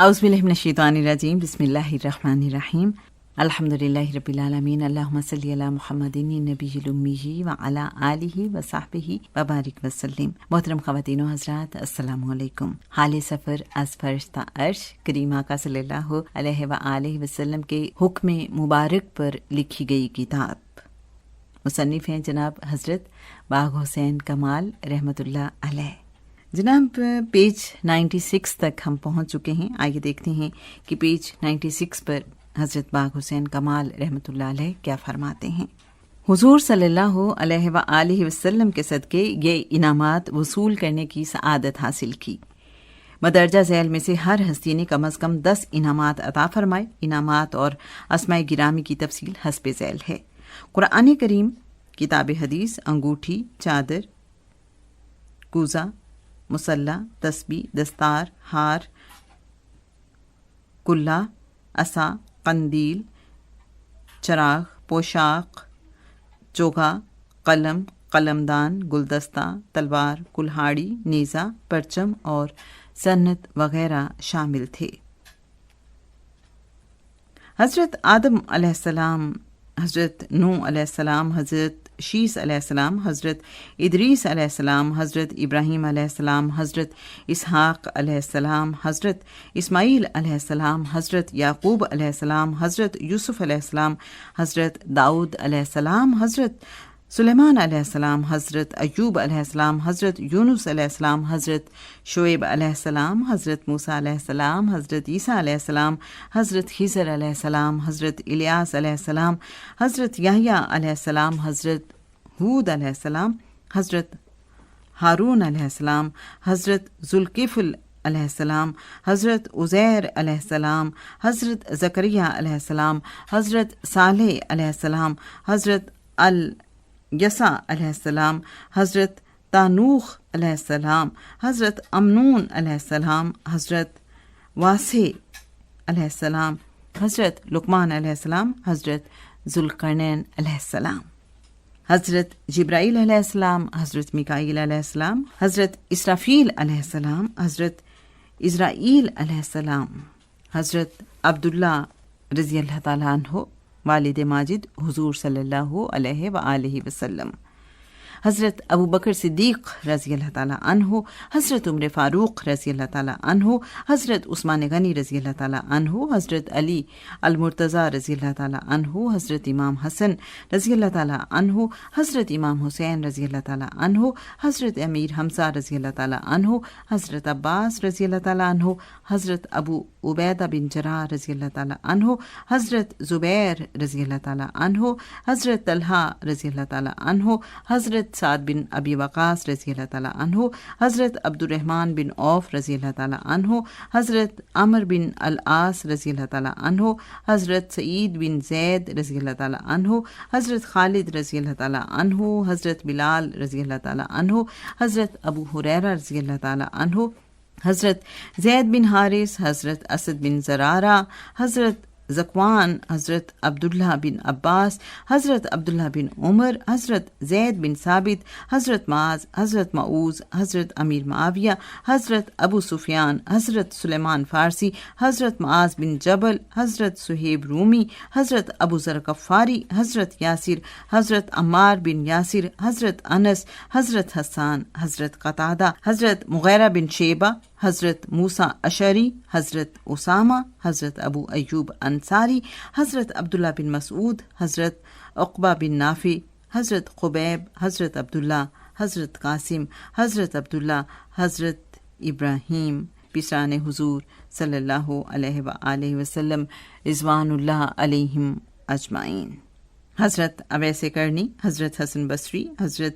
اعوذ باللہ من الشیطان الرجیم، بسم اللہ الرحمن الرحیم، الحمدللہ رب العالمین، اللہم صلی علی محمد النبی الامی وعلی آلہ وصحبہ وبارک وسلم۔ محترم خواتین و حضرات، السلام علیکم۔ حال سفر از فرشتہ عرش کریم آقا صلی اللہ علیہ وآلہ وسلم کے حکم مبارک پر لکھی گئی کتاب، مصنف ہیں جناب حضرت باغ حسین کمال رحمۃ اللہ علیہ۔ جناب پیج 96 تک ہم پہنچ چکے ہیں۔ آئیے دیکھتے ہیں کہ پیج 96 پر حضرت باغ حسین کمال رحمۃ اللہ علیہ کیا فرماتے ہیں۔ حضور صلی اللہ علیہ وآلہ وسلم کے صدقے یہ انعامات وصول کرنے کی سعادت حاصل کی۔ مدرجہ ذیل میں سے ہر ہستی نے کم از کم 10 انعامات عطا فرمائے۔ انعامات اور اسماء گرامی کی تفصیل حسب ذیل ہے۔ قرآن کریم، کتاب حدیث، انگوٹھی، چادر، کوزہ، مسلح، تسبیح، دستار، ہار، کلہ، عصا، قندیل، چراغ، پوشاک، چوگا، قلم، قلمدان، گلدستہ، تلوار، کلہاڑی، نیزہ، پرچم اور سنت وغیرہ شامل تھے۔ حضرت آدم علیہ السلام، حضرت نوح علیہ السلام، حضرت شیس علیہ السلام، حضرت ادریس علیہ السلام، حضرت ابراہیم علیہ السلام، حضرت اسحاق علیہ السلام، حضرت اسماعیل علیہ السلام، حضرت یعقوب علیہ السلام، حضرت یوسف علیہ السلام، حضرت داؤد علیہ السلام، حضرت سلیمان علیہ السلام، حضرت ایوب علیہ السلام، حضرت یونس علیہ السلام، حضرت شعیب علیہ السلام، حضرت موسیٰ علیہ السلام، حضرت عیسیٰ علیہ السلام، حضرت خضر علیہ السلام، حضرت الیاس علیہ السلام، حضرت یحییٰ علیہ السلام، حضرت ہود علیہ السلام، حضرت ہارون علیہ السلام، حضرت ذوالکفل علیہ السلام، حضرت عزیر علیہ السلام، حضرت زکریا علیہ السلام، حضرت صالح علیہ السلام، حضرت یسع علیہ السلام، حضرت تانوخ علیہ السلام، حضرت امنون علیہ السلام، حضرت واسع علیہ السلام، حضرت لقمان علیہ السلام، حضرت ذوالقرنین علیہ السلام، حضرت جبرائیل علیہ السلام، حضرت میکائیل علیہ السلام، حضرت اسرافیل علیہ السلام، حضرت اسرائیل علیہ السلام، حضرت عبداللہ رضی اللہ تعالیٰ عنہ والد ماجد حضور صلی اللہ علیہ وآلہ وسلم، حضرت ابو بکر صدیق رضی اللہ تعالیٰ عنہ، حضرت عمر فاروق رضی اللہ تعالیٰ عنہ، حضرت عثمان غنی رضی اللہ تعالیٰ عنہ، حضرت علی المرتضیٰ رضی اللہ تعالیٰ عنہ، حضرت امام حسن رضی اللہ تعالیٰ عنہ، حضرت امام حسین رضی اللہ تعالیٰ عنہ، حضرت امیر حمزہ رضی اللہ تعالیٰ عنہ، حضرت عباس رضی اللہ تعالیٰ عنہ، حضرت ابو عبیدہ بن جراح رضی اللہ تعالیٰ عنہ، حضرت زبیر رضی اللہ تعالیٰ عنہ، حضرت طلحہ رضی اللہ تعالیٰ عنہ، حضرت سعد بن ابی وقاص رضی اللہ تعالیٰ عنہ، حضرت عبد الرحمن بن عوف رضی اللہ تعالیٰ عنہ، حضرت عمر بن العاص رضی اللہ تعالیٰ عنہ، حضرت سعید بن زید رضی اللہ تعالیٰ عنہ، حضرت خالد رضی اللہ تعالیٰ عنہ، حضرت بلال رضی اللہ تعالیٰ عنہ، حضرت ابو ہریرہ رضی اللہ تعالیٰ عنہ، حضرت زید بن حارث، حضرت اسد بن زرارہ، حضرت ذکوان، حضرت عبداللہ بن عباس، حضرت عبداللہ بن عمر، حضرت زید بن ثابت، حضرت معاذ، حضرت معوذ، حضرت امیر معاویہ، حضرت ابو سفیان، حضرت سلیمان فارسی، حضرت معاذ بن جبل، حضرت صہیب رومی، حضرت ابو ذر غفاری، حضرت یاسر، حضرت عمار بن یاسر، حضرت انس، حضرت حسان، حضرت قتادہ، حضرت مغیرہ بن شیبہ، حضرت موسیٰ اشعری، حضرت اسامہ، حضرت ابو ایوب انصاری، حضرت عبداللہ بن مسعود، حضرت عقبہ بن نافع، حضرت خبیب، حضرت عبداللہ، حضرت قاسم، حضرت عبداللہ، حضرت ابراہیم، پیشران حضور صلی اللہ علیہ وآلہ وسلم رضوان اللہ علیہم اجمعین، حضرت اویس کرنی، حضرت حسن بصری، حضرت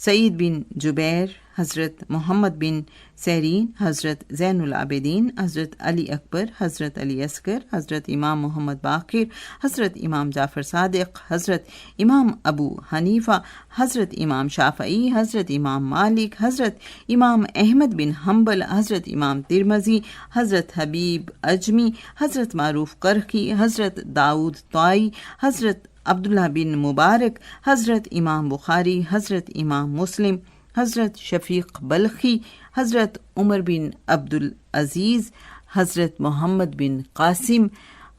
سعید بن جبیر، حضرت محمد بن سیرین، حضرت زین العابدین، حضرت علی اکبر، حضرت علی اصغر، حضرت امام محمد باقر، حضرت امام جعفر صادق، حضرت امام ابو حنیفہ، حضرت امام شافعی، حضرت امام مالک، حضرت امام احمد بن حنبل، حضرت امام ترمذی، حضرت حبیب اجمی، حضرت معروف کرخی، حضرت داؤد طائی، حضرت عبداللہ بن مبارک، حضرت امام بخاری، حضرت امام مسلم، حضرت شفیق بلخی، حضرت عمر بن عبدالعزیز، حضرت محمد بن قاسم،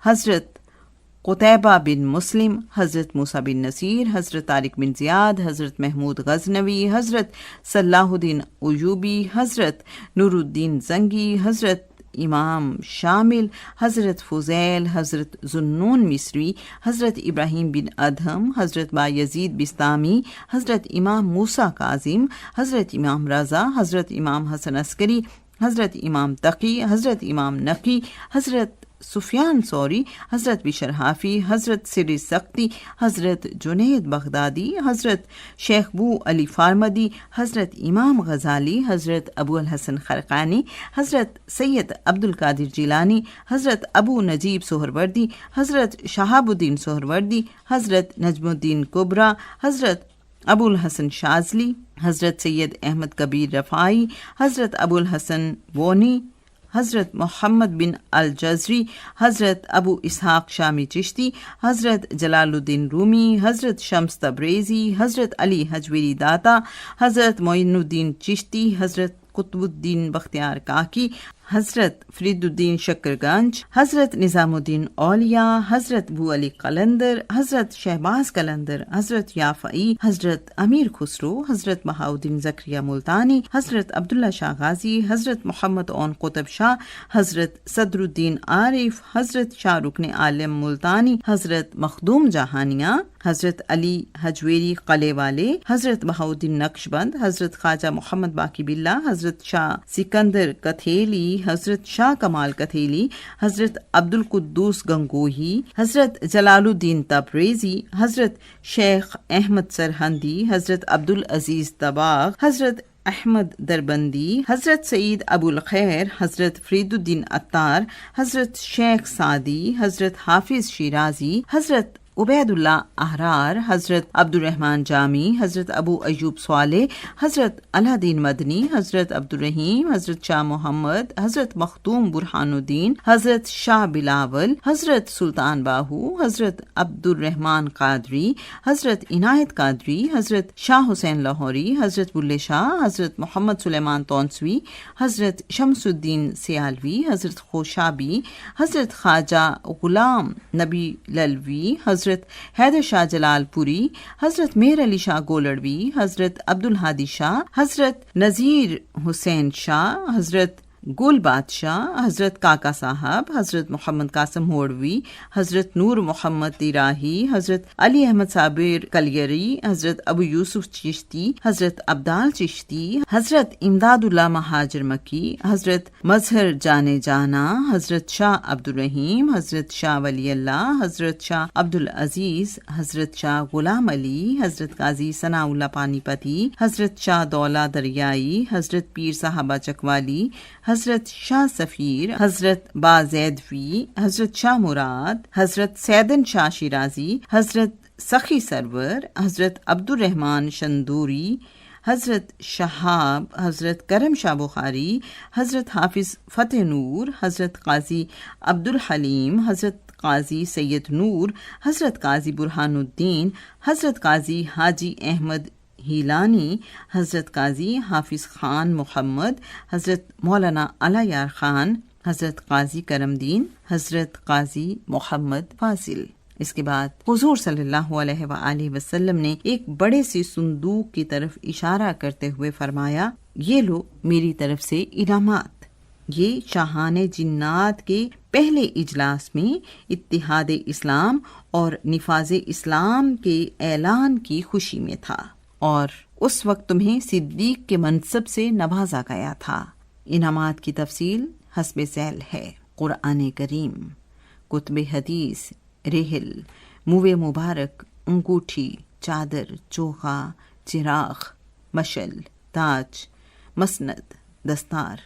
حضرت قتیبہ بن مسلم، حضرت موسیٰ بن نصیر، حضرت طارق بن زیاد، حضرت محمود غزنوی، حضرت صلاح الدین ایوبی، حضرت نور الدین زنگی، حضرت امام شامل، حضرت فضیل، حضرت ذوالنون مصری، حضرت ابراہیم بن ادہم، حضرت بایزید بستامی، حضرت امام موسیٰ کاظم، حضرت امام رضا، حضرت امام حسن عسکری، حضرت امام تقی، حضرت امام نقی، حضرت سفیان ثوری، حضرت بشر حافی، حضرت سر سختی، حضرت جنید بغدادی، حضرت شیخ بو علی فارمدی، حضرت امام غزالی، حضرت ابو الحسن خرقانی، حضرت سید عبد القادر جیلانی، حضرت ابو نجیب سہروردی، حضرت شہاب الدین سہروردی، حضرت نجم الدین کبریٰ، حضرت ابو الحسن شاذلی، حضرت سید احمد کبیر رفاعی، حضرت ابو الحسن بونی، حضرت محمد بن الجزری، حضرت ابو اسحاق شامی چشتی، حضرت جلال الدین رومی، حضرت شمس تبریزی، حضرت علی حجویری داتا، حضرت معین الدین چشتی، حضرت قطب الدین بختیار کاکی، حضرت فرید الدین شکر گنج، حضرت نظام الدین اولیاء، حضرت بو علی قلندر، حضرت شہباز قلندر، حضرت یافعی، حضرت امیر خسرو، حضرت بہاؤدین زکریا ملتانی، حضرت عبداللہ شاہ غازی، حضرت محمد اون قطب شاہ، حضرت صدر الدین عارف، حضرت شاہ رکن عالم ملتانی، حضرت مخدوم جہانیہ، حضرت علی حجویری قلعے والے، حضرت بہاؤدین نقشبند، حضرت خواجہ محمد باقی باللہ، حضرت شاہ سکندر کتھیلی، حضرت شاہ کمال کتھیلی، حضرت عبد القدوس گنگوہی، حضرت جلال الدین تبریزی، حضرت شیخ احمد سرہندی، حضرت عبد العزیز دباغ، حضرت احمد دربندی، حضرت سعید ابو الخیر، حضرت فرید الدین عطار، حضرت شیخ سعدی، حضرت حافظ شیرازی، حضرت عبید اللہ احرار، حضرت عبد الرحمن جامی، حضرت ابو ایوب صالح، حضرت الدین مدنی، حضرت عبد الرحیم، حضرت شاہ محمد، حضرت مختوم برہان الدین، حضرت شاہ بلاول، حضرت سلطان باہو، حضرت عبد الرحمن قادری، حضرت عنایت قادری، حضرت شاہ حسین لاہوری، حضرت بلے شاہ، حضرت محمد سلیمان تونسوی، حضرت شمس الدین سیالوی، حضرت خوشابی، حضرت خواجہ غلام نبی للوی، حضرت حیدر شاہ جلال پوری، حضرت میر علی شاہ گولڑوی، حضرت عبد الہادی شاہ، حضرت نذیر حسین شاہ، حضرت گل بادشاہ، حضرت کاکا صاحب، حضرت محمد قاسم ہوڑوی، حضرت نور محمد تیراہی، حضرت علی احمد صابر کلیری، حضرت ابو یوسف چشتی، حضرت عبدال چشتی، حضرت امداد اللہ مہاجر مکی، حضرت مظہر جانے جانا، حضرت شاہ عبد الرحیم، حضرت شاہ ولی اللہ، حضرت شاہ عبد العزیز، حضرت شاہ غلام علی، حضرت قاضی ثناء اللہ پانی پتی، حضرت شاہ دولہ دریائی، حضرت پیر صاحبہ چکوالی، حضرت شاہ سفیر، حضرت بازیدوی، حضرت شاہ مراد، حضرت سیدن شاہ شیرازی، حضرت سخی سرور، حضرت عبد الرحمن شندوری، حضرت شہاب، حضرت کرم شاہ بخاری، حضرت حافظ فتح نور، حضرت قاضی عبد الحلیم، حضرت قاضی سید نور، حضرت قاضی برہان الدین، حضرت قاضی حاجی احمد ہیلانی، حضرت قاضی حافظ خان محمد، حضرت مولانا علی یار خان، حضرت قاضی کرم دین، حضرت قاضی محمد فاضل۔ اس کے بعد حضور صلی اللہ علیہ وآلہ وسلم نے ایک بڑے سی صندوق کی طرف اشارہ کرتے ہوئے فرمایا، یہ لو میری طرف سے انعامات۔ یہ شاہان جنات کے پہلے اجلاس میں اتحاد اسلام اور نفاذ اسلام کے اعلان کی خوشی میں تھا، اور اس وقت تمہیں صدیق کے منصب سے نوازا گیا تھا۔ انعامات کی تفصیل حسب ذیل ہے: قرآن کریم، کتب حدیث، رحل، موے مبارک، انگوٹھی، چادر، چوغا، چراغ، مشل، تاج، مسند، دستار،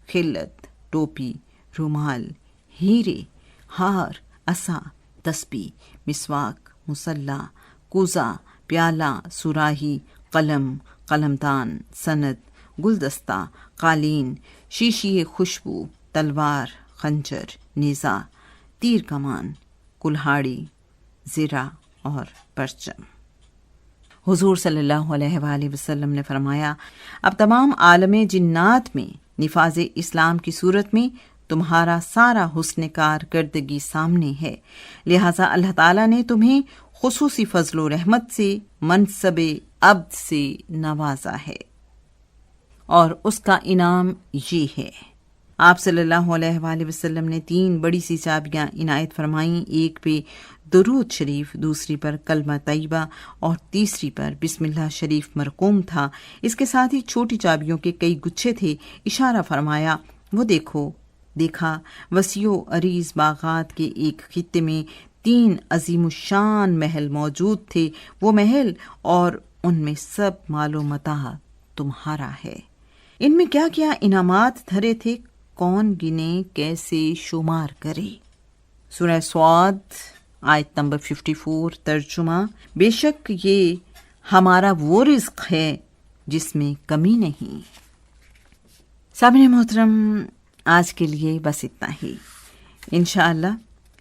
خلت، ٹوپی، رومال، ہیرے، ہار، عصا، تسبیح، مسواک، مصلی، کوزہ، پیالہ، سراہی، قلم، قلمدان، سند، گلدستہ، قالین، شیشی خوشبو، تلوار، خنجر، نیزہ، تیر کمان، کلہاڑی، زرہ اور پرچم۔ حضور صلی اللہ علیہ وآلہ وسلم نے فرمایا، اب تمام عالم جنات میں نفاذ اسلام کی صورت میں تمہارا سارا حسن کارکردگی سامنے ہے، لہٰذا اللہ تعالیٰ نے تمہیں خصوصی فضل و رحمت سے منصب عبد سے نوازا ہے، اور اس کا انعام یہ ہے۔ آپ صلی اللہ علیہ وآلہ وسلم نے 3 بڑی سی چابیاں عنایت فرمائیں، ایک پہ درود شریف، دوسری پر کلمہ طیبہ اور تیسری پر بسم اللہ شریف مرقوم تھا۔ اس کے ساتھ ہی چھوٹی چابیوں کے کئی گچھے تھے۔ اشارہ فرمایا، وہ دیکھا وسیع و عریض باغات کے ایک خطے میں 3 عظیم الشان محل موجود تھے، وہ محل اور ان میں سب مال و متاع تمہارا ہے۔ ان میں کیا کیا انعامات دھرے تھے، کون گنے کیسے شمار کرے۔ سورہ صاد آیت نمبر 54 ترجمہ، بے شک یہ ہمارا وہ رزق ہے جس میں کمی نہیں۔ سامعین محترم، آج کے لیے بس اتنا ہی۔ انشاءاللہ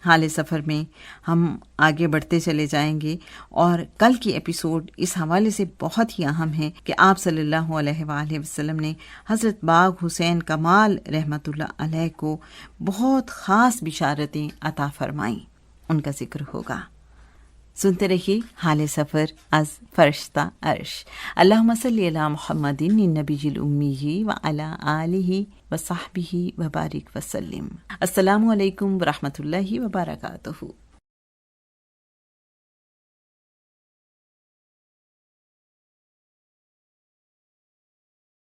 حال سفر میں ہم آگے بڑھتے چلے جائیں گے، اور کل کی ایپیسوڈ اس حوالے سے بہت ہی اہم ہے کہ آپ صلی اللہ علیہ وآلہ وسلم نے حضرت باغ حسین کمال رحمۃ اللہ علیہ کو بہت خاص بشارتیں عطا فرمائیں، ان کا ذکر ہوگا۔ سنتے رہیے حال سفر از فرشتہ عرش۔ اللہم صلی علی محمد النبی الامی وعلی آلہ وصحبہ وبارک وسلم۔ السلام علیکم ورحمۃ اللہ وبرکاتہ۔